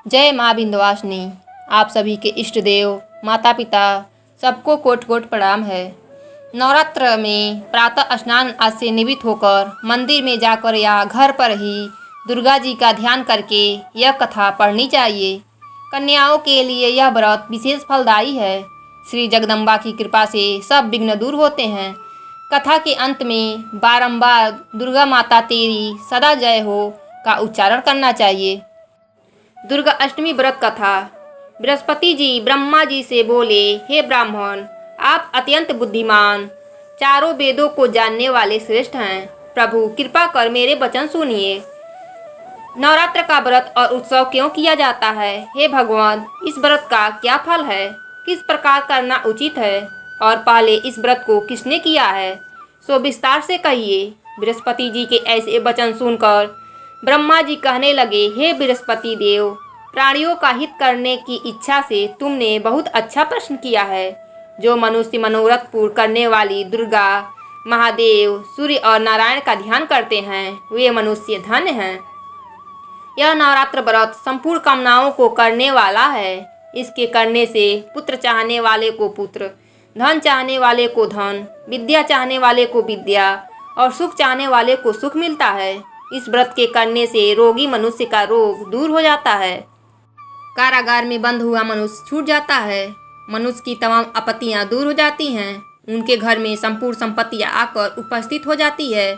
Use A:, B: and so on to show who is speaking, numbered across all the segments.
A: जय माँ विंध्यवासिनी। आप सभी के इष्ट देव माता पिता सबको कोट कोट प्रणाम है। नवरात्र में प्रातः स्नान आज से निवृत्त होकर मंदिर में जाकर या घर पर ही दुर्गा जी का ध्यान करके यह कथा पढ़नी चाहिए। कन्याओं के लिए यह व्रत विशेष फलदायी है। श्री जगदम्बा की कृपा से सब विघ्न दूर होते हैं। कथा के अंत में बारंबार दुर्गा माता तेरी सदा जय हो का उच्चारण करना चाहिए। दुर्गा अष्टमी व्रत कथा। बृहस्पति जी ब्रह्मा जी से बोले, हे ब्राह्मण, आप अत्यंत बुद्धिमान, चारों वेदों को जानने वाले श्रेष्ठ हैं। प्रभु कृपा कर मेरे वचन सुनिए। नवरात्र का व्रत और उत्सव क्यों किया जाता है? हे भगवान, इस व्रत का क्या फल है? किस प्रकार करना उचित है? और पहले इस व्रत को किसने किया है, सो विस्तार से कहिए। बृहस्पति जी के ऐसे वचन सुनकर ब्रह्मा जी कहने लगे, हे बृहस्पति देव, प्राणियों का हित करने की इच्छा से तुमने बहुत अच्छा प्रश्न किया है। जो मनुष्य मनोरथ पूर्ण करने वाली दुर्गा, महादेव, सूर्य और नारायण का ध्यान करते हैं, वे मनुष्य धन्य हैं। यह नवरात्र व्रत संपूर्ण कामनाओं को करने वाला है। इसके करने से पुत्र चाहने वाले को पुत्र, धन चाहने वाले को धन, विद्या चाहने वाले को विद्या और सुख चाहने वाले को सुख मिलता है। इस व्रत के करने से रोगी मनुष्य का रोग दूर हो जाता है। कारागार में बंद हुआ मनुष्य छूट जाता है। मनुष्य की तमाम आपत्तियां दूर हो जाती हैं। उनके घर में संपूर्ण संपत्तियां आकर उपस्थित हो जाती है।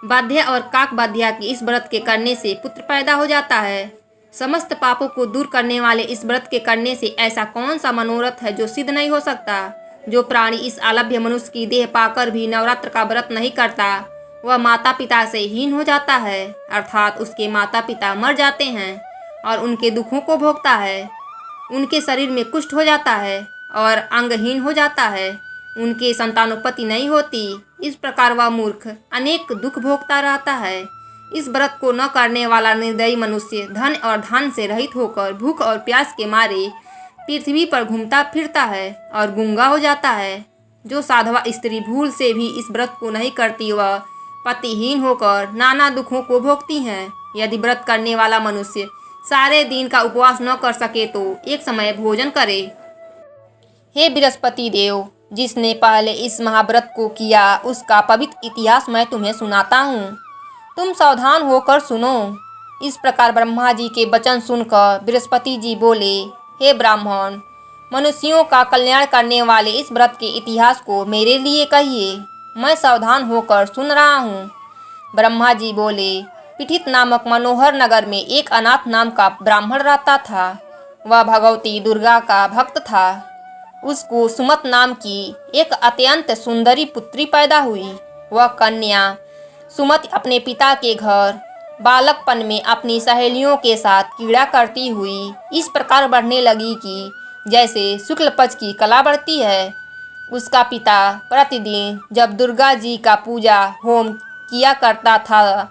A: बाध्य और काक बाध्या की इस व्रत के करने से पुत्र पैदा हो जाता है। समस्त पापों को दूर करने वाले इस व्रत के करने से ऐसा कौन सा मनोरथ है जो सिद्ध नहीं हो सकता? जो प्राणी इस आलभ्य मनुष्य की देह पाकर भी नवरात्र का व्रत नहीं करता, वह माता पिता से हीन हो जाता है, अर्थात उसके माता पिता मर जाते हैं और उनके दुखों को भोगता है। उनके शरीर में कुष्ठ हो जाता है और अंगहीन हो जाता है। उनके संतानोत्पत्ति नहीं होती। इस प्रकार वह मूर्ख अनेक दुख भोगता रहता है। इस व्रत को न करने वाला निर्दयी मनुष्य धन और धान से रहित होकर भूख और प्यास के मारे पृथ्वी पर घूमता फिरता है और गूंगा हो जाता है। जो साधवा स्त्री भूल से भी इस व्रत को नहीं करती, वह पतिहीन होकर नाना दुखों को भोगती हैं। यदि व्रत करने वाला मनुष्य सारे दिन का उपवास न कर सके तो एक समय भोजन करे। हे बृहस्पति देव, जिसने पहले इस महाव्रत को किया, उसका पवित्र इतिहास मैं तुम्हें सुनाता हूँ। तुम सावधान होकर सुनो। इस प्रकार ब्रह्मा जी के वचन सुनकर बृहस्पति जी बोले, हे ब्राह्मण, मनुष्यों का कल्याण करने वाले इस व्रत के इतिहास को मेरे लिए कहिए। मैं सावधान होकर सुन रहा हूँ। ब्रह्मा जी बोले, पीठित नामक मनोहर नगर में एक अनाथ नाम का ब्राह्मण रहता था। वह भगवती दुर्गा का भक्त था। उसको सुमत नाम की एक अत्यंत सुंदरी पुत्री पैदा हुई। वह कन्या सुमति अपने पिता के घर बालकपन में अपनी सहेलियों के साथ क्रीड़ा करती हुई इस प्रकार बढ़ने लगी कि जैसे शुक्ल पक्ष की कला बढ़ती है। उसका पिता प्रतिदिन जब दुर्गा जी का पूजा होम किया करता था,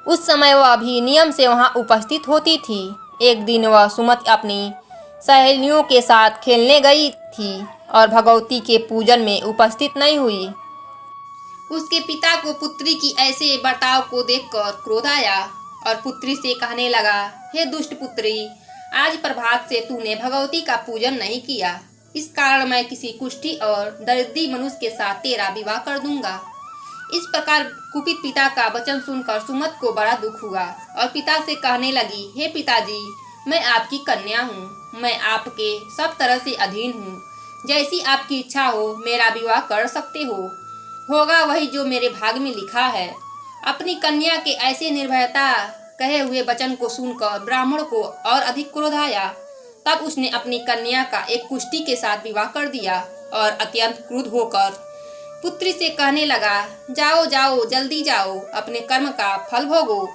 A: उस समय वह भी नियम से वहां उपस्थित होती थी। एक दिन वह सुमति अपनी सहेलियों के साथ खेलने गई थी और भगवती के पूजन में उपस्थित नहीं हुई। उसके पिता को पुत्री की ऐसे बर्ताव को देखकर क्रोध आया और पुत्री से कहने लगा, हे दुष्ट पुत्री, आज प्रभात से तूने भगवती का पूजन नहीं किया। इस कारण मैं किसी कुष्ठी और दरिद्री मनुष्य के साथ तेरा विवाह कर दूंगा। इस प्रकार कुपित पिता का वचन सुनकर सुमत को बड़ा दुख हुआ और पिता से कहने लगी, हे पिताजी, मैं आपकी कन्या हूँ। मैं आपके सब तरह से अधीन हूँ। जैसी आपकी इच्छा हो मेरा विवाह कर सकते हो। होगा वही जो मेरे भाग में लिखा है। अपनी कन्या के ऐसे निर्भयता कहे हुए वचन को सुनकर ब्राह्मण को और अधिक क्रोध आया। तब उसने अपनी कन्या का एक कुष्ठी के साथ विवाह कर दिया और अत्यंत क्रुद्ध होकर पुत्री से कहने लगा, जाओ जाओ, जल्दी जाओ, अपने कर्म का फल भोगो।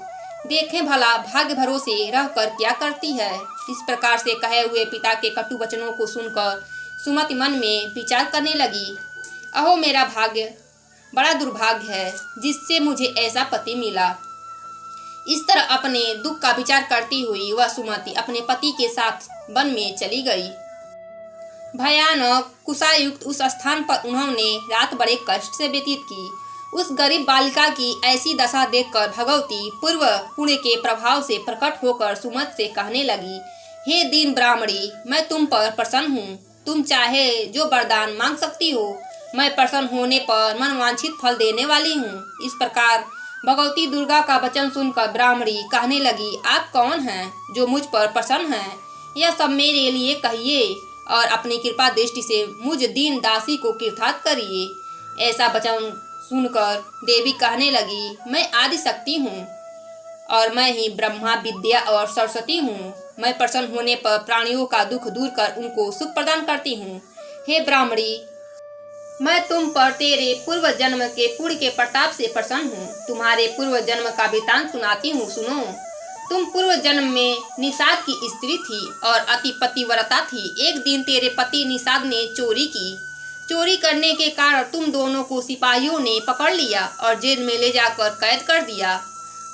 A: देखें भला भाग्य भरोसे रहकर क्या करती है। इस प्रकार से कहे हुए पिता के कटु वचनों को सुनकर सुमति मन में विचार करने लगी, अहो मेरा भाग्य बड़ा दुर्भाग्य है, जिससे मुझे ऐसा पति मिला। इस तरह अपने दुख का विचार करती हुई वह सुमति अपने पति के साथ वन में चली गई। भयानक कुशायुक्त उस स्थान पर उन्होंने रात बड़े कष्ट से व्यतीत की। उस गरीब बालिका की ऐसी दशा देखकर भगवती पूर्व पुण्य के प्रभाव से प्रकट होकर सुमत से कहने लगी, हे दीन ब्राह्मणी, मैं तुम पर प्रसन्न हूँ। तुम चाहे जो वरदान मांग सकती हो। मैं प्रसन्न होने पर मनवांछित फल देने वाली हूँ। इस प्रकार भगवती दुर्गा का वचन सुनकर ब्राह्मणी कहने लगी, आप कौन हैं जो मुझ पर प्रसन्न हैं? यह सब मेरे लिए कहिए और अपनी कृपा दृष्टि से मुझ दीन दासी को कृतार्थ करिए। ऐसा वचन सुनकर देवी कहने लगी, मैं आदि शक्ति हूँ और मैं ही ब्रह्मा विद्या और सरस्वती हूँ। मैं प्रसन्न होने पर प्राणियों का दुख दूर कर उनको सुख प्रदान करती हूँ। हे ब्राह्मणी, मैं तुम पर तेरे पूर्व जन्म के पुण्य के प्रताप से प्रसन्न हूँ। तुम्हारे पूर्व जन्म का वृतांत सुनाती हूँ, सुनो। तुम पूर्व जन्म में निषाद की स्त्री थी और अति पतिव्रता थी। एक दिन तेरे पति निषाद ने चोरी की। चोरी करने के कारण तुम दोनों को सिपाहियों ने पकड़ लिया और जेल में ले जाकर कैद कर दिया।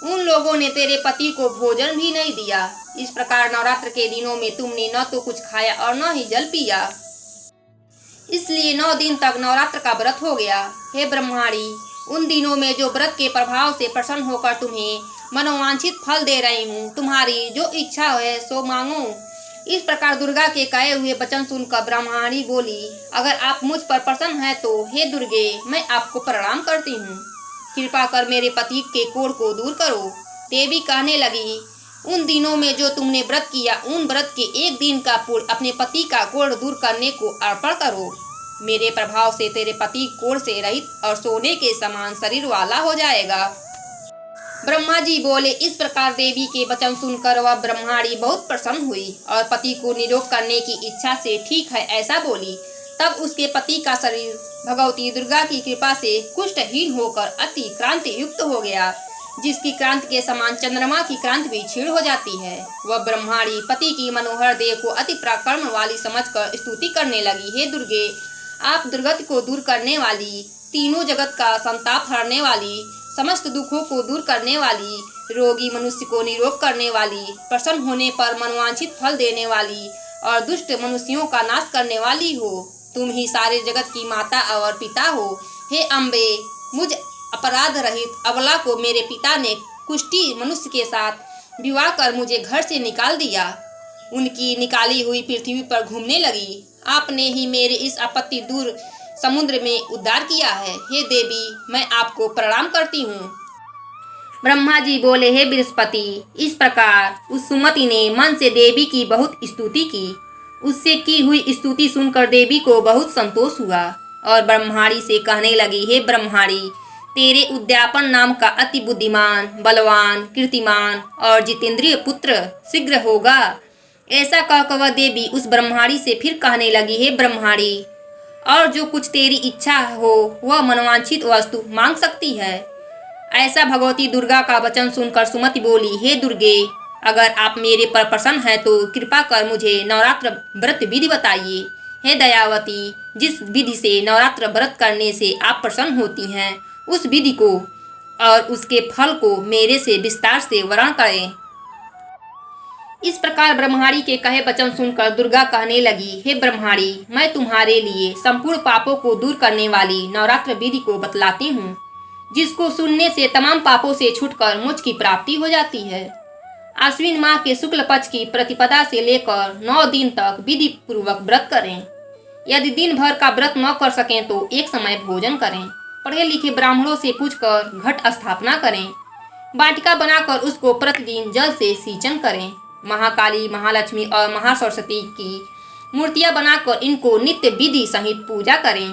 A: उन लोगों ने तेरे पति को भोजन भी नहीं दिया। इस प्रकार नवरात्र के दिनों में तुमने न तो कुछ खाया और न ही जल पिया। इसलिए 9 दिन तक नवरात्र का व्रत हो गया। हे ब्रह्माणी, उन दिनों में जो व्रत के प्रभाव से प्रसन्न होकर तुम्हें मनोवांछित फल दे रही हूँ। तुम्हारी जो इच्छा है सो मांगो। इस प्रकार दुर्गा के कहे हुए वचन सुनकर ब्रह्माणी बोली, अगर आप मुझ पर प्रसन्न हैं तो हे दुर्गे, मैं आपको प्रणाम करती हूँ। कृपा कर मेरे पति के कोढ़ को दूर करो। देवी कहने लगी, उन दिनों में जो तुमने व्रत किया, उन व्रत के एक दिन का पुण्य अपने पति का कोढ़ दूर करने को अर्पण करो। मेरे प्रभाव से तेरे पति कोढ़ से रहित और सोने के समान शरीर वाला हो जाएगा। ब्रह्मा जी बोले। इस प्रकार देवी के वचन सुनकर वह ब्रह्माणी बहुत प्रसन्न हुई और पति को निरोग करने की इच्छा से ठीक है ऐसा बोली। तब उसके पति का शरीर भगवती दुर्गा की कृपा से कुष्ठहीन होकर अति क्रांति युक्त हो गया, जिसकी क्रांति के समान चंद्रमा की क्रांति भी क्षीण हो जाती है। वह ब्रह्माणी पति की मनोहर देह को अति पराक्रम वाली समझकर स्तुति करने लगी, हे दुर्गे, आप दुर्गति को दूर करने वाली, तीनों जगत का संताप हरने वाली, समस्त दुखों को दूर करने वाली, रोगी मनुष्य को निरोग करने वाली, प्रसन्न होने पर मनवांछित फल देने वाली और दुष्ट मनुष्यों का नाश करने वाली हो। तुम ही सारे जगत की माता और पिता हो। हे अम्बे, मुझ अपराध रहित अबला को मेरे पिता ने कुष्ठी मनुष्य के साथ विवाह कर मुझे घर से निकाल दिया। उनकी निकाली हुई पृथ्वी पर घूमने लगी। आपने ही मेरे इस आपत्ति दूर समुद्र में उद्धार किया है। हे देवी, मैं आपको प्रणाम करती हूँ। ब्रह्मा जी बोले, हे बृहस्पति, इस प्रकार उस सुमति ने मन से देवी की बहुत स्तुति की। उससे की हुई स्तुति सुनकर देवी को बहुत संतोष हुआ और ब्रह्माणी से कहने लगी, हे ब्रह्माणी, तेरे उद्यापन नाम का अति बुद्धिमान, बलवान, कीर्तिमान और जितेंद्रिय पुत्र शीघ्र होगा। ऐसा कहकर वह देवी उस ब्रह्माणी से फिर कहने लगी, हे ब्रह्माणी, और जो कुछ तेरी इच्छा हो वह मनवांछित वस्तु मांग सकती है। ऐसा भगवती दुर्गा का वचन सुनकर सुमति बोली, हे दुर्गे, अगर आप मेरे पर प्रसन्न हैं तो कृपा कर मुझे नवरात्र व्रत विधि बताइए। हे दयावती, जिस विधि से नवरात्र व्रत करने से आप प्रसन्न होती हैं, उस विधि को और उसके फल को मेरे से विस्तार से वर्णन करें। इस प्रकार ब्रह्माणी के कहे वचन सुनकर दुर्गा कहने लगी, हे ब्रह्माणी, मैं तुम्हारे लिए संपूर्ण पापों को दूर करने वाली नवरात्र विधि को बतलाती हूँ, जिसको सुनने से तमाम पापों से छूटकर मोक्ष की प्राप्ति हो जाती है। आश्विन माह के शुक्ल पक्ष की प्रतिपदा से लेकर 9 दिन तक विधि पूर्वक व्रत करें। यदि दिन भर का व्रत न कर सकें तो एक समय भोजन करें। पढ़े लिखे ब्राह्मणों से पूछकर घट स्थापना करें। वाटिका बनाकर उसको प्रतिदिन जल से सिंचन करें। महाकाली, महालक्ष्मी और महासरस्वती की मूर्तियां बनाकर इनको नित्य विधि सहित पूजा करें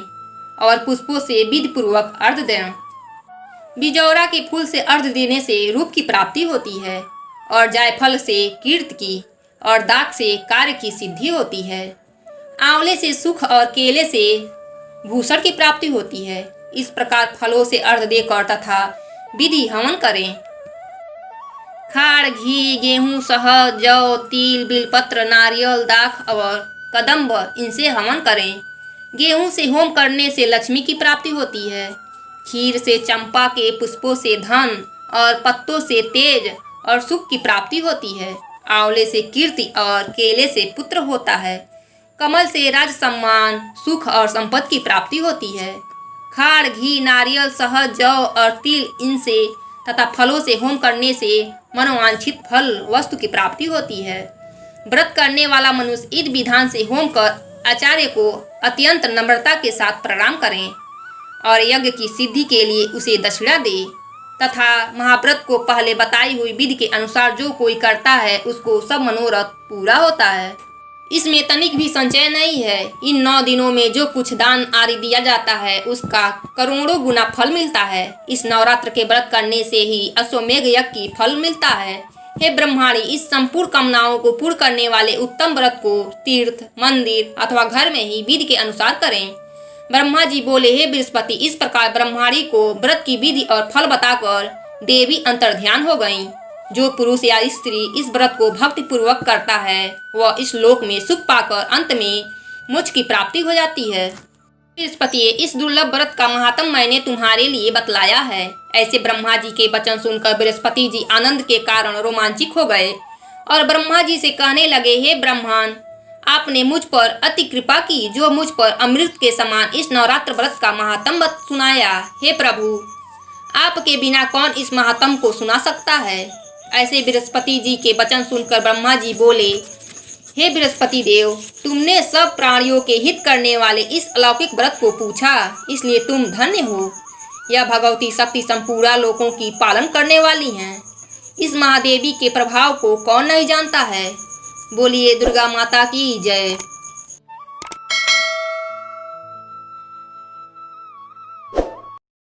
A: और पुष्पों से विधि पूर्वक अर्घ्य दें। बिजौरा के फूल से अर्घ्य देने से रूप की प्राप्ति होती है और जायफल से कीर्ति की और दाख से कार्य की सिद्धि होती है। आंवले से सुख और केले से भूषण की प्राप्ति होती है। इस प्रकार फलों से अर्घ्य देकर तथा विधि हवन करें। खाड़, घी, गेहूं, शहद, जौ, तिल, बिलपत्र, नारियल, दाख और कदम्ब, इनसे हवन करें। गेहूं से होम करने से लक्ष्मी की प्राप्ति होती है। खीर से, चंपा के पुष्पों से धन और पत्तों से तेज और सुख की प्राप्ति होती है। आंवले से कीर्ति और केले से पुत्र होता है। कमल से राज, सम्मान, सुख और संपत्ति की प्राप्ति होती है। खाड़, घी, नारियल, शहद, जौ और तिल इनसे तथा फलों से होम करने से मनोवांछित फल वस्तु की प्राप्ति होती है। व्रत करने वाला मनुष्य इस विधान से होम कर आचार्य को अत्यंत नम्रता के साथ प्रणाम करें और यज्ञ की सिद्धि के लिए उसे दक्षिणा दे तथा महाव्रत को पहले बताई हुई विधि के अनुसार जो कोई करता है उसको सब मनोरथ पूरा होता है। इसमें तनिक भी संचय नहीं है। इन 9 दिनों में जो कुछ दान आदि दिया जाता है उसका करोड़ों गुना फल मिलता है। इस नवरात्र के व्रत करने से ही अश्वमेघ यज्ञ की फल मिलता है। हे ब्रह्माणी, इस संपूर्ण कामनाओं को पूर्ण करने वाले उत्तम व्रत को तीर्थ, मंदिर अथवा घर में ही विधि के अनुसार करें। ब्रह्मा जी बोले, हे बृहस्पति, इस प्रकार ब्रह्माणी को व्रत की विधि और फल बताकर देवी अंतर्ध्यान हो गईं। जो पुरुष या स्त्री इस व्रत को भक्ति पूर्वक करता है वह इस लोक में सुख पाकर अंत में मोक्ष की प्राप्ति हो जाती है। बृहस्पति, इस दुर्लभ व्रत का महात्म मैंने तुम्हारे लिए बतलाया है। ऐसे ब्रह्मा जी के वचन सुनकर बृहस्पति जी आनंद के कारण रोमांचित हो गए और ब्रह्मा जी से कहने लगे, हे ब्रह्मण, आपने मुझ पर अति कृपा की जो मुझ पर अमृत के समान इस नवरात्र व्रत का महात्म सुनाया। हे प्रभु, आपके बिना कौन इस महात्म को सुना सकता है। ऐसे बृहस्पति जी के वचन सुनकर ब्रह्मा जी बोले, हे बृहस्पति देव, तुमने सब प्राणियों के हित करने वाले इस अलौकिक व्रत को पूछा, इसलिए तुम धन्य हो। यह भगवती शक्ति संपूर्ण लोकों की पालन करने वाली हैं। इस महादेवी के प्रभाव को कौन नहीं जानता है। बोलिए दुर्गा माता की जय।